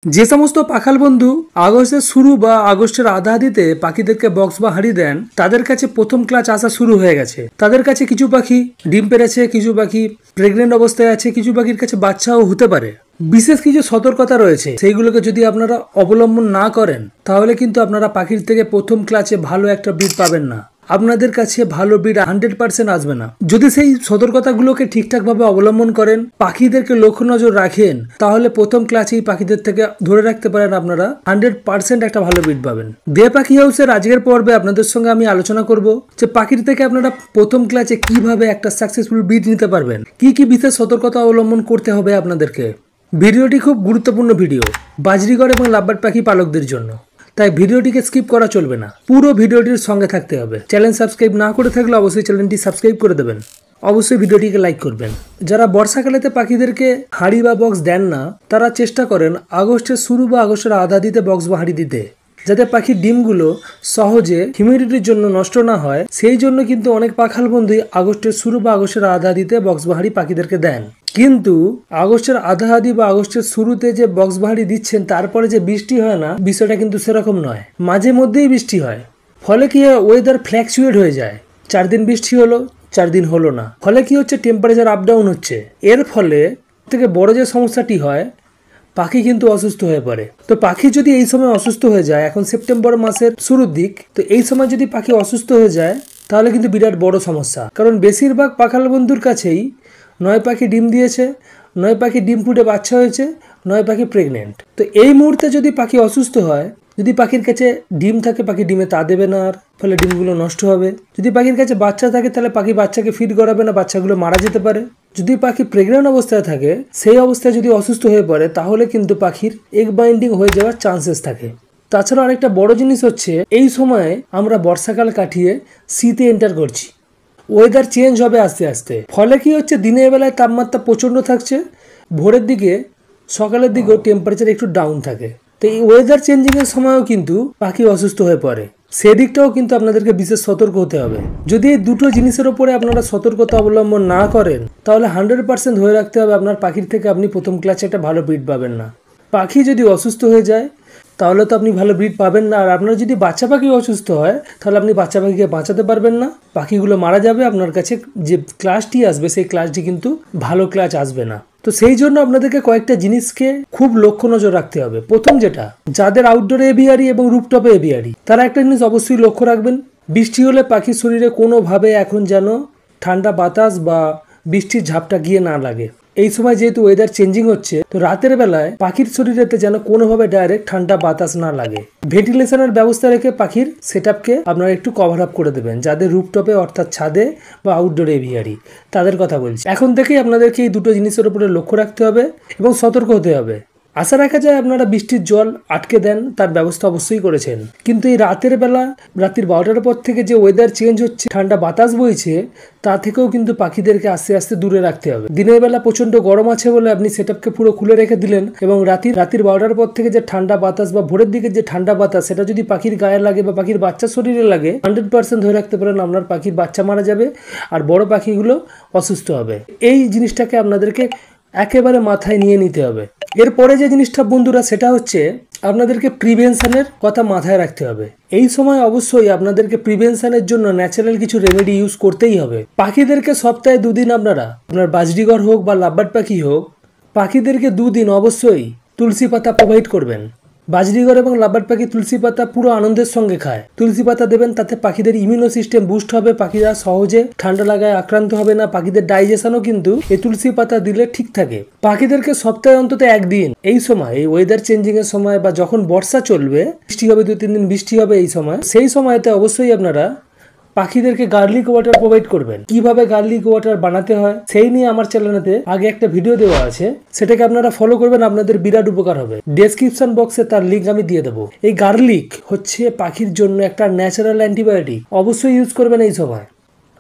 যে সমস্ত পাখাল বন্ধু আগস্টের শুরু বা আগস্টের আধা আধিতে পাখিদেরকে বক্স বা হাঁড়ি দেন, তাদের কাছে প্রথম ক্লাচ আসা শুরু হয়ে গেছে। তাদের কাছে কিছু পাখি ডিম পেড়েছে, কিছু পাখি প্রেগনেন্ট অবস্থায় আছে, কিছু পাখির কাছে বাচ্চাও হতে পারে। বিশেষ কিছু সতর্কতা রয়েছে, সেইগুলোকে যদি আপনারা অবলম্বন না করেন তাহলে কিন্তু আপনারা পাখির থেকে প্রথম ক্লাচে ভালো একটা ব্রিড পাবেন না। আপনাদের কাছে ভালো ব্রিড 100% আসবে না। যদি সেই সতর্কতাগুলোকে ঠিকঠাক ভাবে অবলম্বন করেন, পাখিদেরকে লক্ষ্য নজর রাখেন, তাহলে প্রথম ক্লাচেই পাখিদের থেকে ধরে রাখতে পারেন আপনারা 100% একটা ভালো ব্রিড পাবেন। দে পাখি হাউসের আজকের পর্বে আপনাদের সঙ্গে আমি আলোচনা করব যে পাখির থেকে আপনারা প্রথম ক্লাচে কিভাবে একটা সাকসেসফুল ব্রিড নিতে পারবেন, কি কি বিশেষ সতর্কতা অবলম্বন করতে হবে আপনাদেরকে। ভিডিওটি খুব গুরুত্বপূর্ণ ভিডিও বাজরিগর এবং লাভবার্ড পাখি পালকদের জন্য, তাই ভিডিওটিকে স্কিপ করা চলবে না, পুরো ভিডিওটির সঙ্গে থাকতে হবে। চ্যানেল সাবস্ক্রাইব না করে থাকলে অবশ্যই চ্যানেলটি সাবস্ক্রাইব করে দেবেন, অবশ্যই ভিডিওটিকে লাইক করবেন। যারা বর্ষাকালেতে পাখিদেরকে হাঁড়ি বা বক্স দেন না, তারা চেষ্টা করেন আগস্টের শুরু বা আগস্টের আধা দিতে বক্স বা হাঁড়ি দিতে, যাতে পাখির ডিমগুলো সহজে হিউমিডিটির জন্য নষ্ট না হয়। সেই জন্য কিন্তু অনেক পাখাল বন্ধুই আগস্টের শুরু বা আগস্টের আধা দিতে বক্স বা হাঁড়ি পাখিদেরকে দেন। কিন্তু আগস্টের আধা আধি বা আগস্টের শুরুতে যে বক্স বাহারি দিচ্ছেন, তারপরে যে বৃষ্টি হয় না, বিষয়টা কিন্তু সেরকম নয়। মাঝে মধ্যেই বৃষ্টি হয়, ফলে কি হয়, ওয়েদার ফ্ল্যাকচুয়েট হয়ে যায়। 4 দিন বৃষ্টি হলো, 4 দিন হলো না, ফলে কি হচ্ছে, টেম্পারেচার আপ ডাউন হচ্ছে। এর ফলে থেকে বড় যে সমস্যাটি হয়, পাখি কিন্তু অসুস্থ হয়ে পড়ে। তো পাখি যদি এই সময় অসুস্থ হয়ে যায়, এখন সেপ্টেম্বর মাসের শুরুর দিক, তো এই সময় যদি পাখি অসুস্থ হয়ে যায় তাহলে কিন্তু বিরাট বড় সমস্যা। কারণ বেশিরভাগ পাখাল বন্ধুর কাছেই নয় পাখি ডিম দিয়েছে, নয় পাখি ডিম ফুটে বাচ্চা হয়েছে, নয় পাখি প্রেগনেন্ট। তো এই মুহূর্তে যদি পাখি অসুস্থ হয়, যদি পাখির কাছে ডিম থাকে, পাখি ডিমে তা দেবে না, আর ফলে ডিমগুলো নষ্ট হবে। যদি পাখির কাছে বাচ্চা থাকে, তাহলে পাখি বাচ্চাকে ফিড করাবে না, বাচ্চাগুলো মারা যেতে পারে। যদি পাখি প্রেগনেন্ট অবস্থায় থাকে, সেই অবস্থায় যদি অসুস্থ হয়ে পড়ে, তাহলে কিন্তু পাখির এগ বাইন্ডিং হয়ে যাওয়ার চান্সেস থাকে। তাছাড়া আরেকটা বড় জিনিস হচ্ছে, এই সময়ে আমরা বর্ষাকাল কাটিয়ে শীতে এন্টার করছি। ওয়েদার চেঞ্জ হবে আস্তে আস্তে, ফলে কি হচ্ছে, দিনের বেলায় তাপমাত্রা প্রচণ্ড থাকছে, ভোরের দিকে সকালের দিকেও টেম্পারেচার একটু ডাউন থাকে। তো এই ওয়েদার চেঞ্জিংয়ের সময়ও কিন্তু পাখি অসুস্থ হয়ে পড়ে, সেদিকটাও কিন্তু আপনাদেরকে বিশেষ সতর্ক হতে হবে। যদি এই দুটো জিনিসের উপরে আপনারা সতর্কতা অবলম্বন না করেন, তাহলে 100% ধরে রাখতে হবে আপনার পাখির থেকে আপনি প্রথম ক্লাসে একটা ভালো ব্রিড পাবেন না। পাখি যদি অসুস্থ হয়ে যায়, তাহলে তো আপনি ভালো ব্রিড পাবেন না। আর আপনার যদি বাচ্চা পাখি অসুস্থ হয়, তাহলে আপনি বাচ্চা পাখিকে বাঁচাতে পারবেন না, পাখিগুলো মারা যাবে। আপনার কাছে যে ক্লাসটি আসবে, সেই ক্লাসটি কিন্তু ভালো ক্লাস আসবে না। তো সেই জন্য আপনাদেরকে কয়েকটা জিনিসকে খুব লক্ষ্য নজর রাখতে হবে। প্রথম যেটা, যাদের আউটডোর এভিয়ারি এবং রুফটপে এভিয়ারি, তারা একটা জিনিস অবশ্যই লক্ষ্য রাখবেন, বৃষ্টি হলে পাখির শরীরে কোনোভাবে এখন যেন ঠান্ডা বাতাস বা বৃষ্টির ঝাপটা গিয়ে না লাগে। এই সময় যেহেতু ওয়েদার চেঞ্জিং হচ্ছে, তো রাতের বেলায় পাখির শরীরেতে যেন কোনোভাবে ডাইরেক্ট ঠান্ডা বাতাস না লাগে। ভেন্টিলেশনের ব্যবস্থা রেখে পাখির সেটআপকে আপনারা একটু কভার আপ করে দেবেন। যাদের রুফটপে অর্থাৎ ছাদে বা আউটডোর এভিয়ারি, তাদের কথা বলছি। এখন থেকেই আপনাদেরকে এই দুটো জিনিসের উপরে লক্ষ্য রাখতে হবে এবং সতর্ক হতে হবে। আশা রাখা যায় আপনারা বৃষ্টির জল আটকে দেন, তার ব্যবস্থা অবশ্যই করেছেন। কিন্তু এই রাতের বেলা, রাত্রির 12টার পর থেকে যে ওয়েদার চেঞ্জ হচ্ছে, ঠান্ডা বাতাস বইছে, তা থেকেও কিন্তু পাখিদেরকে আস্তে আস্তে দূরে রাখতে হবে। দিনের বেলা প্রচন্ড গরম আছে বলে আপনি সেটআপকে পুরো খুলে রেখে দিলেন, এবং রাত্রির 12টার পর থেকে যে ঠান্ডা বাতাস বা ভোরের দিকে যে ঠান্ডা বাতাস, সেটা যদি পাখির গায়ে লাগে বা পাখির বাচ্চার শরীরে লাগে, 100% ধরে রাখতে পারেন আপনার পাখির বাচ্চা মারা যাবে আর বড় পাখিগুলো অসুস্থ হবে। এই জিনিসটাকে আপনাদেরকে একেবারে মাথায় নিয়ে নিতে হবে। এরপরে যে জিনিসটা বন্ধুরা, সেটা হচ্ছে আপনাদেরকে প্রিভেনশনের কথা মাথায় রাখতে হবে। এই সময় অবশ্যই আপনাদেরকে প্রিভেনশনের জন্য ন্যাচারাল কিছু রেমেডি ইউজ করতেই হবে। পাখিদেরকে সপ্তাহে 2 দিন আপনার বাজরিগর হোক বা লাভবার্ড পাখি হোক, পাখিদেরকে 2 দিন অবশ্যই তুলসী পাতা প্রোভাইড করবেন। বাজরিগর এবং লাভবার্ড পাখি তুলসী পাতা পুরো আনন্দের সঙ্গে খায়। তুলসী পাতা দেবেন, তাতে পাখিদের ইমিউনো সিস্টেম বুস্ট হবে, পাখিরা সহজে ঠান্ডা লাগায় আক্রান্ত হবে না। পাখিদের ডাইজেশনও কিন্তু এই তুলসী পাতা দিলে ঠিক থাকে। পাখিদেরকে সপ্তাহে অন্তত 1 দিন, এই সময় এই ওয়েদার চেঞ্জিং এর সময় বা যখন বর্ষা চলবে, বৃষ্টি হবে, 2-3 দিন বৃষ্টি হবে, এই সময়, সেই সময়তে অবশ্যই আপনারা পাখিদেরকে গার্লিক ওয়াটার প্রোভাইড করবেন। কিভাবে গার্লিক ওয়াটার বানাতে হয় সেই নিয়ে আমার চ্যানেলেতে আগে একটা ভিডিও দেওয়া আছে, সেটাকে আপনারা ফলো করবেন, আপনাদের বিরাট উপকার হবে। ডেসক্রিপশন বক্সে তার লিঙ্ক আমি দিয়ে দেবো। এই গার্লিক হচ্ছে পাখির জন্য একটা ন্যাচারাল অ্যান্টিবায়োটিক, অবশ্যই ইউজ করবেন এই সময়।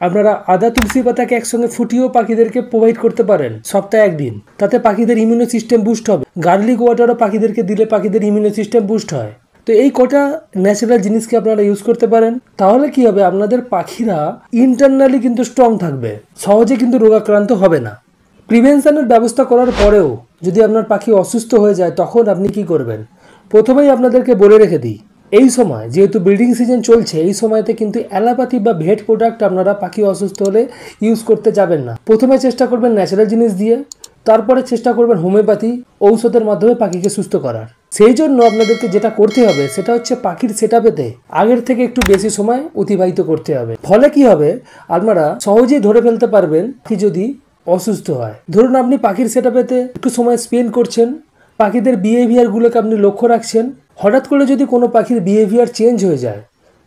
আপনারা আদা তুলসী পাতাকে একসঙ্গে ফুটিয়েও পাখিদেরকে প্রোভাইড করতে পারেন সপ্তাহে 1 দিন, তাতে পাখিদের ইমিউনো সিস্টেম বুস্ট হবে। গার্লিক ওয়াটারও পাখিদেরকে দিলে পাখিদের ইমিউনো সিস্টেম বুস্ট হয়। তো এই কটা ন্যাচারাল জিনিসকে আপনারা ইউজ করতে পারেন, তাহলে কি হবে, আপনাদের পাখিরা ইন্টারনালি কিন্তু স্ট্রং থাকবে, সহজে কিন্তু রোগাক্রান্ত হবে না। প্রিভেনশনের ব্যবস্থা করার পরেও যদি আপনার পাখি অসুস্থ হয়ে যায় তখন আপনি কি করবেন? প্রথমেই আপনাদেরকে বলে রেখে দিই, এই সময় যেহেতু ব্রিডিং সিজন চলছে, এই সময়তে কিন্তু অ্যালোপ্যাথি বা ভেট প্রোডাক্ট আপনারা পাখি অসুস্থ হলে ইউজ করতে যাবেন না। প্রথমে চেষ্টা করবেন ন্যাচারাল জিনিস দিয়ে, তারপরে চেষ্টা করবেন হোমিওপ্যাথি ঔষধের মাধ্যমে পাখিকে সুস্থ করার। সেই জন্য আপনাদেরকে যেটা করতে হবে সেটা হচ্ছে পাখির সেটআপেতে আগের থেকে একটু বেশি সময় অতিবাহিত করতে হবে। ফলে কি হবে, আপনারা সহজেই ধরে ফেলতে পারবেন কি যদি অসুস্থ হয়। ধরুন আপনি পাখির সেটআপেতে একটু সময় স্পেন্ড করছেন, পাখিদের বিহেভিয়ারগুলোকে আপনি লক্ষ্য রাখছেন। হঠাৎ করে যদি কোনো পাখির বিহেভিয়ার চেঞ্জ হয়ে যায়,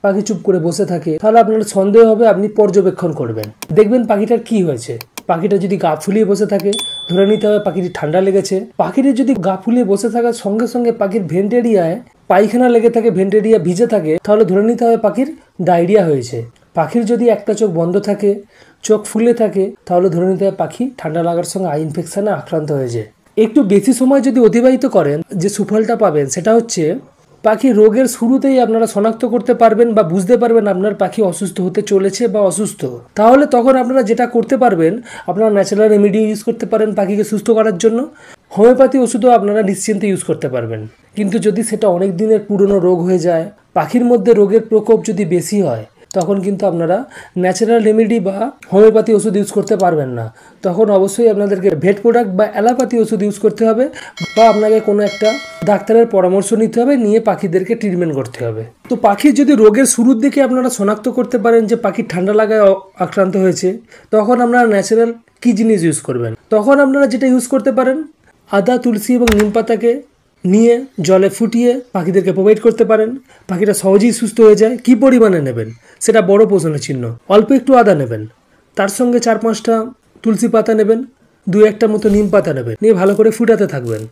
পাখি চুপ করে বসে থাকে, তাহলে আপনার সন্দেহ হবে, আপনি পর্যবেক্ষণ করবেন, দেখবেন পাখিটার কি হয়েছে। পাখিটা যদি গা ফুলিয়ে বসে থাকে, ধরে নিতে হবে পাখিটি ঠান্ডা লেগেছে। পাখিটির যদি গা ফুলিয়ে বসে থাকার সঙ্গে সঙ্গে পাখির ভেন্টেরিয়ায় পায়খানা লেগে থাকে, ভেন্টেরিয়া ভিজে থাকে, তাহলে ধরে নিতে হবে পাখির ডায়রিয়া হয়েছে। পাখির যদি একটা চোখ বন্ধ থাকে, চোখ ফুলে থাকে, তাহলে ধরে নিতে হবে পাখি ঠান্ডা লাগার সঙ্গে আই ইনফেকশনে আক্রান্ত হয়েছে। একটু বেশি সময় যদি অতিবাহিত করেন, যে সুফলটা পাবেন সেটা হচ্ছে পাখি রোগের শুরুতেই আপনারা শনাক্ত করতে পারবেন বা বুঝতে পারবেন আপনার পাখি অসুস্থ হতে চলেছে বা অসুস্থ। তাহলে তখন আপনারা যেটা করতে পারবেন, আপনারা ন্যাচারাল রেমেডি ইউজ করতে পারেন পাখিকে সুস্থ করার জন্য। হোমিওপ্যাথি ওষুধও আপনারা নিশ্চিন্তে ইউজ করতে পারবেন। কিন্তু যদি সেটা অনেক দিনের পুরনো রোগ হয়ে যায়, পাখির মধ্যে রোগের প্রকোপ যদি বেশি হয়, তখন কিন্তু আপনারা ন্যাচারাল রেমেডি বা হোমিওপ্যাথি ওষুধ ইউজ করতে পারবেন না। তখন অবশ্যই আপনাদেরকে ভেট প্রোডাক্ট বা অ্যালোপ্যাথি ওষুধ ইউজ করতে হবে, বা আপনাকে কোনো একটা ডাক্তারের পরামর্শ নিতে হবে, নিয়ে পাখিদেরকে ট্রিটমেন্ট করতে হবে। তো পাখির যদি রোগের শুরুর দিকে আপনারা শনাক্ত করতে পারেন যে পাখির ঠান্ডা লাগায় আক্রান্ত হয়েছে, তখন আপনারা ন্যাচারাল কী জিনিস ইউজ করবেন? তখন আপনারা যেটা ইউজ করতে পারেন, আদা, তুলসী এবং নিম পাতাকে নিয়ে জলে ফুটিয়ে পাখিদেরকে প্রোভাইড করতে পারেন। পাখিটা সহজেই সুস্থ হয়ে যায়। কি পরিমাণে নেবেন সেটা বড় প্রশ্নের চিহ্ন। অল্প একটু আদা নেবেন, তার সঙ্গে 4-5টা তুলসী পাতা নেবেন, 2-1টা মতো নিম পাতা নেবেন, নিয়ে ভালো করে ফুটাতে থাকবেন।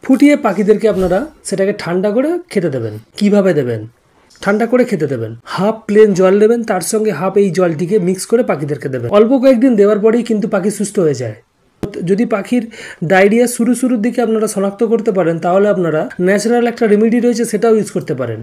ফুটিয়ে পাখিদেরকে আপনারা সেটাকে ঠান্ডা করে খেতে দেবেন। কিভাবে দেবেন? ঠান্ডা করে খেতে দেবেন। হাফ প্লেন জল নেবেন, তার সঙ্গে হাফ এই জলটিকে মিক্স করে পাখিদেরকে দেবেন। অল্প কয়েকদিন দেওয়ার পরেই কিন্তু পাখি সুস্থ হয়ে যায়। যদি পাখির ডায়রিয়া শুরুর দিকে আপনারা শনাক্ত করতে পারেন, তাহলে আপনারা ন্যাচারাল একটা রেমেডি রয়েছে সেটাও ইউজ করতে পারেন।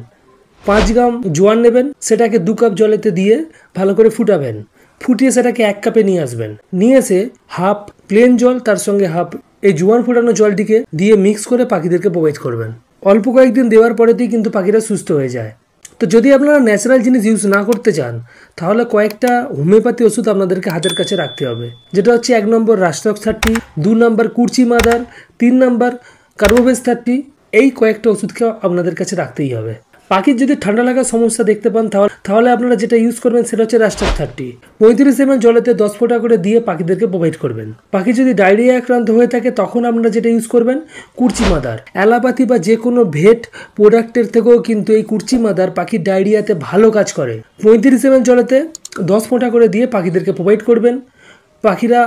5 গ্রাম জোয়ান নেবেন, সেটাকে 2 কাপ জলেতে দিয়ে ভালো করে ফুটাবেন। ফুটিয়ে সেটাকে 1 কাপে নিয়ে আসবেন। নিয়ে এসে হাফ প্লেন জল, তার সঙ্গে হাফ এই জোয়ান ফুটানো জলটিকে দিয়ে মিক্স করে পাখিদেরকে প্রোভাইড করবেন। অল্প কয়েকদিন দেওয়ার পরেতেই কিন্তু পাখিরা সুস্থ হয়ে যায়। তো যদি আপনারা ন্যাচারাল জিনিস ইউজ না করতে চান, তাহলে কয়েকটা হোমিওপ্যাথি ওষুধ আপনাদেরকে হাতের কাছে রাখতে হবে। যেটা হচ্ছে 1 নম্বর রাস্টক্স 30, 2 নম্বর কুর্চি মাদার, 3 নম্বর কার্বোভেজ 30। এই কয়েকটা ওষুধকে আপনাদের কাছে রাখতেই হবে। পাখির যদি ঠান্ডা লাগার সমস্যা দেখতে পান, তাহলে আপনারা যেটা ইউজ করবেন সেটা হচ্ছে রাস্টক্স 30। 35 ml জলেতে 10 ফোঁটা করে দিয়ে পাখিদেরকে প্রোভাইড করবেন। পাখি যদি ডায়রিয়া আক্রান্ত হয়ে থাকে, তখন আপনারা যেটা ইউজ করবেন কুর্চি মাদার। অ্যালোপ্যাথি বা যে কোনো ভেট প্রোডাক্টের থেকেও কিন্তু এই কুর্চি মাদার পাখির ডায়রিয়াতে ভালো কাজ করে। 35 ml জলেতে 10 ফোঁটা করে দিয়ে পাখিদেরকে প্রোভাইড করবেন। পাখিরা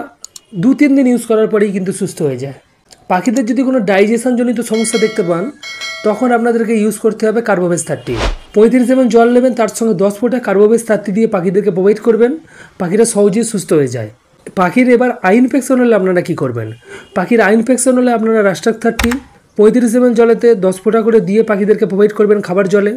2-3 দিন ইউজ করার পরেই কিন্তু সুস্থ হয়ে যায়। পাখিদের যদি কোনো ডাইজেশনজনিত সমস্যা দেখতে পান, তখন আপনাদেরকে ইউজ করতে হবে কার্বোভেজ 30। 35 ml জল নেবেন, তার সঙ্গে 10 ফোঁটা কার্বোভেজ 30 দিয়ে পাখিদেরকে প্রোভাইড করবেন। পাখিরা সহজেই সুস্থ হয়ে যায়। পাখির এবার আই ইনফেকশন হলে আপনারা কি করবেন? পাখির আই ইনফেকশন হলে আপনারা রাস্টক্স 30 35 ml জলেতে 10 ফোঁটা করে দিয়ে পাখিদেরকে প্রোভাইড করবেন খাবার জলে।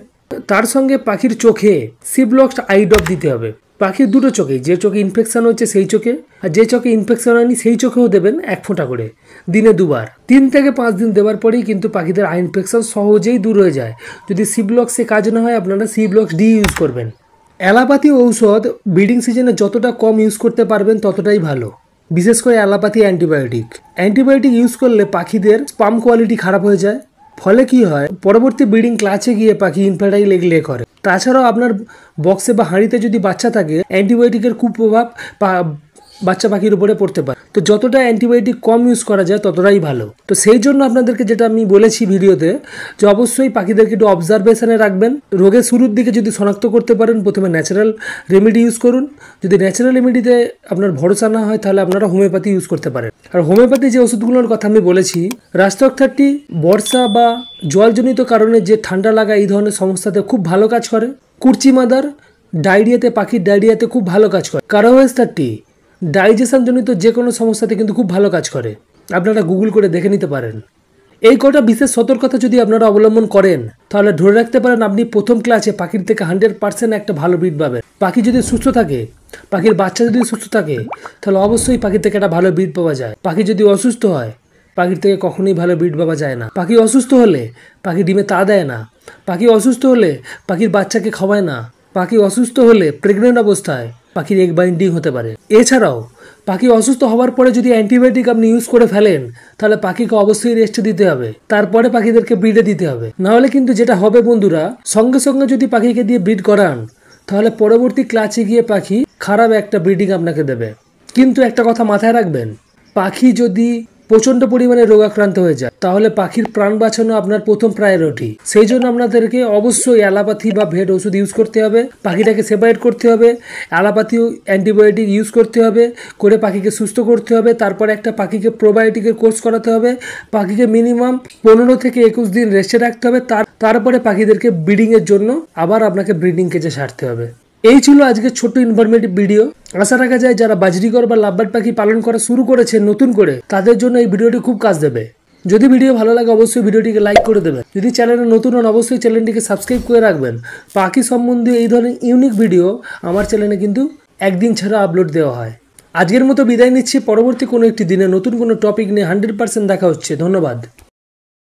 তার সঙ্গে পাখির চোখে সিপ্লক্স আই ড্রপ দিতে হবে। পাখির দুটো চোখে, যে চোখে ইনফেকশন হচ্ছে সেই চোখে, আর যে চোখে ইনফেকশন হয়নি সেই চোখেও দেবেন 1 ফোঁটা করে, দিনে 2 বার। 3 থেকে 5 দিন দেওয়ার পরেই কিন্তু পাখিদের আই ইনফেকশন সহজেই দূর হয়ে যায়। যদি সিপ্লক্সে কাজ না হয়, আপনারা সিপ্লক্স ডি ইউজ করবেন। অ্যালোপ্যাথি ঔষধ ব্রিডিং সিজনে যতটা কম ইউজ করতে পারবেন ততটাই ভালো। বিশেষ করে অ্যালোপ্যাথি অ্যান্টিবায়োটিক ইউজ করলে পাখিদের স্পার্ম কোয়ালিটি খারাপ হয়ে যায়। ফলে কি হয়, পরবর্তী ব্রিডিং ক্লাচে গিয়ে পাখি ইনফার্টাইল এগ লে করে। তাছাড়াও আপনার বক্সে বা হাঁড়িতে যদি বাচ্চা থাকে, অ্যান্টিবায়োটিকের কুপ্রভাব বাচ্চা পাখির উপরে পড়তে পারে। তো যতটা অ্যান্টিবায়োটিক কম ইউজ করা যায় ততটাই ভালো। তো সেই জন্য আপনাদেরকে যেটা আমি বলেছি ভিডিওতে, যে অবশ্যই পাখিদেরকে একটু অবজারভেশনে রাখবেন। রোগের শুরুর দিকে যদি শনাক্ত করতে পারেন, প্রথমে ন্যাচারাল রেমেডি ইউজ করুন। যদি ন্যাচারাল রেমেডিতে আপনার ভরসা না হয়, তাহলে আপনারা হোমিওপ্যাথি ইউজ করতে পারেন। আর হোমিওপ্যাথি যে ওষুধগুলোর কথা আমি বলেছি, রাস্টক্স 30 বর্ষা বা জলজনিত কারণে যে ঠান্ডা লাগা এই ধরনের সমস্যাতে খুব ভালো কাজ করে। কুর্চি মাদার ডায়রিয়াতে, পাখির ডায়রিয়াতে খুব ভালো কাজ করে। কার্বোভেজ 30 ডাইজেশনজনিত যে কোনো সমস্যাতে কিন্তু খুব ভালো কাজ করে। আপনারা গুগল করে দেখে নিতে পারেন। এই কটা বিশেষ সতর্কতা যদি আপনারা অবলম্বন করেন, তাহলে ধরে রাখতে পারেন আপনি প্রথম ক্লাসে পাখির থেকে 100% একটা ভালো ব্রিড পাবেন। পাখি যদি সুস্থ থাকে, পাখির বাচ্চা যদি সুস্থ থাকে, তাহলে অবশ্যই পাখির থেকে একটা ভালো ব্রিড পাওয়া যায়। পাখি যদি অসুস্থ হয়, পাখির থেকে কখনোই ভালো ব্রিড পাওয়া যায় না। পাখি অসুস্থ হলে পাখি ডিমে তা দেয় না, পাখি অসুস্থ হলে পাখির বাচ্চাকে খাওয়ায় না, পাখি অসুস্থ হলে প্রেগনেন্ট অবস্থায় পাখির এগ বাইন্ডিং হতে পারে। এছাড়াও পাখি অসুস্থ হওয়ার পরে যদি অ্যান্টিবায়োটিক আপনি ইউজ করে ফেলেন তাহলে পাখিকে অবশ্যই রেস্ট দিতে হবে, তারপরে পাখিদেরকে ব্রিডে দিতে হবে। নাহলে কিন্তু যেটা হবে বন্ধুরা, সঙ্গে সঙ্গে যদি পাখিকে দিয়ে ব্রিড করান তাহলে পরবর্তী ক্লাচে গিয়ে পাখি খারাপ একটা ব্রিডিং আপনাকে দেবে। কিন্তু একটা কথা মাথায় রাখবেন, পাখি যদি প্রচন্ড পরিমাণে রোগাক্রান্ত হয়ে যায় তাহলে পাখির প্রাণ বাঁচানো আপনার প্রথম প্রায়োরিটি। সেই জন্য আপনাদেরকে অবশ্যই অ্যালোপ্যাথি বা ভেট ওষুধ ইউজ করতে হবে, পাখিটাকে সেপারেট করতে হবে, অ্যালোপ্যাথি অ্যান্টিবায়োটিক ইউজ করতে হবে, করে পাখিকে সুস্থ করতে হবে। তারপরে একটা পাখিকে প্রোবায়োটিকের কোর্স করাতে হবে, পাখিকে মিনিমাম 15 থেকে 21 দিন রেস্টে রাখতে হবে, তারপরে পাখিদেরকে ব্রিডিংয়ের জন্য আবার আপনাকে ব্রিডিং কেজে ছাড়তে হবে। এই ছিল আজকের ছোট্ট ইনফরমেটিভ ভিডিও। আশা রাখা যায় যারা বাজরিগর বা লাভবার্ড পাখি পালন করা শুরু করেছে নতুন করে, তাদের জন্য এই ভিডিওটি খুব কাজ দেবে। যদি ভিডিও ভালো লাগে অবশ্যই ভিডিওটিকে লাইক করে দেবেন। যদি চ্যানেলে নতুন হন অবশ্যই চ্যানেলটিকে সাবস্ক্রাইব করে রাখবেন। পাখি সম্বন্ধে এই ধরনের ইউনিক ভিডিও আমার চ্যানেলে কিন্তু একদিন ছাড়া আপলোড দেওয়া হয়। আজকের মতো বিদায় নিচ্ছি, পরবর্তী কোনো একটি দিনে নতুন কোনো টপিক নিয়ে 100% দেখা হচ্ছে। ধন্যবাদ।